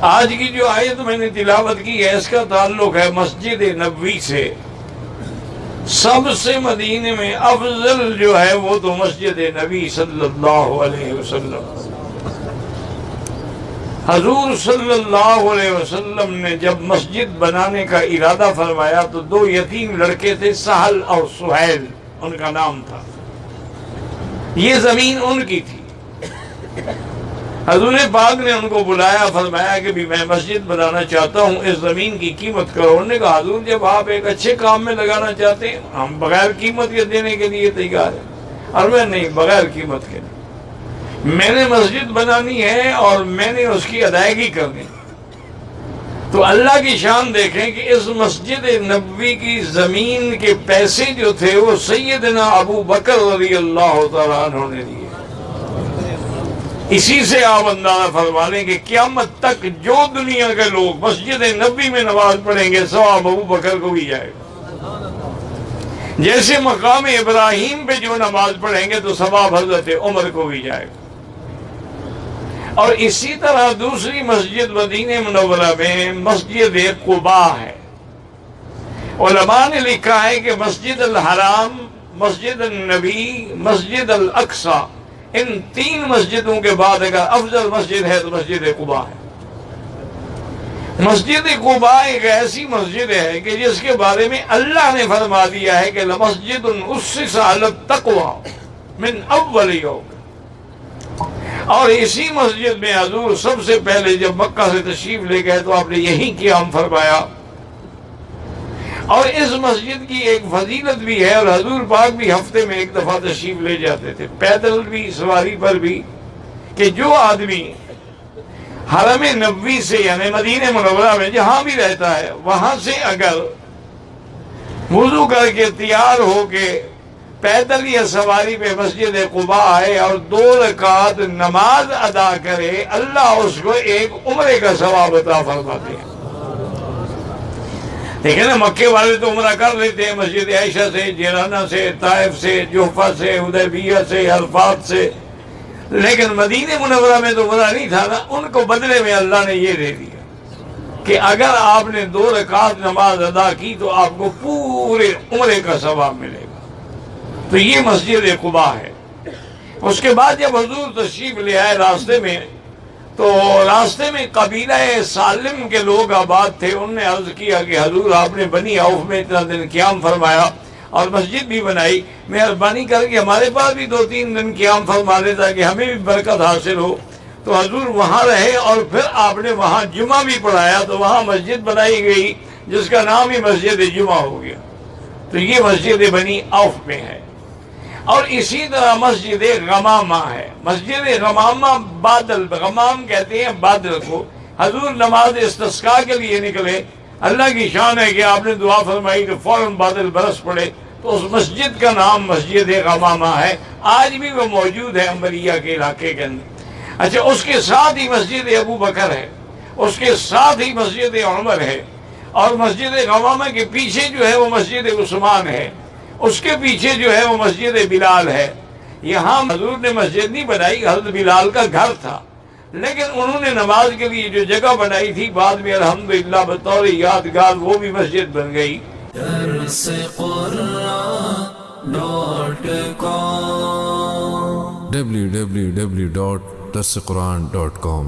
آج کی جو آیت میں نے تلاوت کی ہے اس کا تعلق ہے مسجد نبوی سے۔ سب سے مدینے میں افضل جو ہے وہ تو مسجد نبی صلی اللہ علیہ وسلم۔ حضور صلی اللہ علیہ وسلم نے جب مسجد بنانے کا ارادہ فرمایا تو دو یتیم لڑکے تھے، سہل اور سہیل ان کا نام تھا۔ یہ زمین ان کی تھی۔ حضور پاک نے ان کو بلایا، فرمایا کہ بھی میں مسجد بنانا چاہتا ہوں، اس زمین کی قیمت کرو۔ انہوں نے کہا حضور جب آپ ایک اچھے کام میں لگانا چاہتے ہیں ہم بغیر قیمت کے دینے کے لیے تیار ہیں۔ اور میں نہیں، بغیر قیمت کے نہیں، میں نے مسجد بنانی ہے اور میں نے اس کی ادائیگی کرنی۔ تو اللہ کی شان دیکھیں کہ اس مسجد نبوی کی زمین کے پیسے جو تھے وہ سیدنا ابو بکر رضی اللہ تعالیٰ عنہ نے دیے۔ اسی سے آپ اندازہ فرما لیں کہ قیامت تک جو دنیا کے لوگ مسجد نبوی میں نماز پڑھیں گے ثواب ابو بکر کو بھی جائے گا۔ جیسے مقام ابراہیم پہ جو نماز پڑھیں گے تو ثواب حضرت عمر کو بھی جائے گا۔ اور اسی طرح دوسری مسجد مدینہ منورہ میں مسجد قباء ہے۔ علماء نے لکھا ہے کہ مسجد الحرام، مسجد النبی، مسجد الاقصی، ان تین مسجدوں کے بعد اگر افضل مسجد ہے تو مسجد قباء ہے۔ مسجد قباء ایک ایسی مسجد ہے کہ جس کے بارے میں اللہ نے فرما دیا ہے کہ لَمَسْجِدٌ أُسِّسَ عَلَى التَّقْوَى مِنْ أَوَّلِ يَوْمٍ۔ اور اسی مسجد میں حضور سب سے پہلے جب مکہ سے تشریف لے گئے تو آپ نے یہی قیام فرمایا۔ اور اس مسجد کی ایک فضیلت بھی ہے، اور حضور پاک بھی ہفتے میں ایک دفعہ تشریف لے جاتے تھے، پیدل بھی، سواری پر بھی، کہ جو آدمی حرم نبوی سے یعنی مدینہ منورہ میں جہاں بھی رہتا ہے وہاں سے اگر وضو کر کے تیار ہو کے پیدل یا سواری پہ مسجد قباء آئے اور 2 رکعت نماز ادا کرے، اللہ اس کو ایک عمرے کا ثواب عطا فرماتے ہیں۔ دیکھیں نا، مکے والے تو عمرہ کر لیتے ہیں مسجد عائشہ سے، جیرانہ سے، طائف سے، جحفہ سے، حدیبیہ سے، عرفات سے، لیکن مدینہ منورہ میں تو عمرہ نہیں تھا نا، ان کو بدلے میں اللہ نے یہ دے دیا کہ اگر آپ نے 2 رکعت نماز ادا کی تو آپ کو پورے عمرے کا ثواب ملے گا۔ تو یہ مسجد قباء ہے۔ اس کے بعد جب حضور تشریف لے آئے راستے میں، تو راستے میں قبیلہ سالم کے لوگ آباد تھے۔ انہوں نے عرض کیا کہ حضور آپ نے بنی عوف میں اتنا دن قیام فرمایا اور مسجد بھی بنائی، مہربانی کر کے ہمارے پاس بھی 2-3 دن قیام فرما دے تاکہ ہمیں بھی برکت حاصل ہو۔ تو حضور وہاں رہے اور پھر آپ نے وہاں جمعہ بھی پڑھایا، تو وہاں مسجد بنائی گئی جس کا نام ہی مسجد جمعہ ہو گیا۔ تو یہ مسجد بنی عوف میں ہے۔ اور اسی طرح مسجد غمامہ ہے۔ مسجد غمامہ بادل، غمام کہتے ہیں بادل کو۔ حضور نماز استسقاء کے لیے نکلے، اللہ کی شان ہے کہ آپ نے دعا فرمائی تو فوراً بادل برس پڑے، تو اس مسجد کا نام مسجد غمامہ ہے۔ آج بھی وہ موجود ہے امبریہ کے علاقے کے اندر۔ اچھا، اس کے ساتھ ہی مسجد ابو بکر ہے، اس کے ساتھ ہی مسجد عمر ہے، اور مسجد غمامہ کے پیچھے جو ہے وہ مسجد عثمان ہے، اس کے پیچھے جو ہے وہ مسجد بلال ہے۔ یہاں حضور نے مسجد نہیں بنائی، حضرت بلال کا گھر تھا، لیکن انہوں نے نماز کے لیے جو جگہ بنائی تھی بعد میں الحمدللہ بطور یادگار وہ بھی مسجد بن گئی۔ www.darsequran.com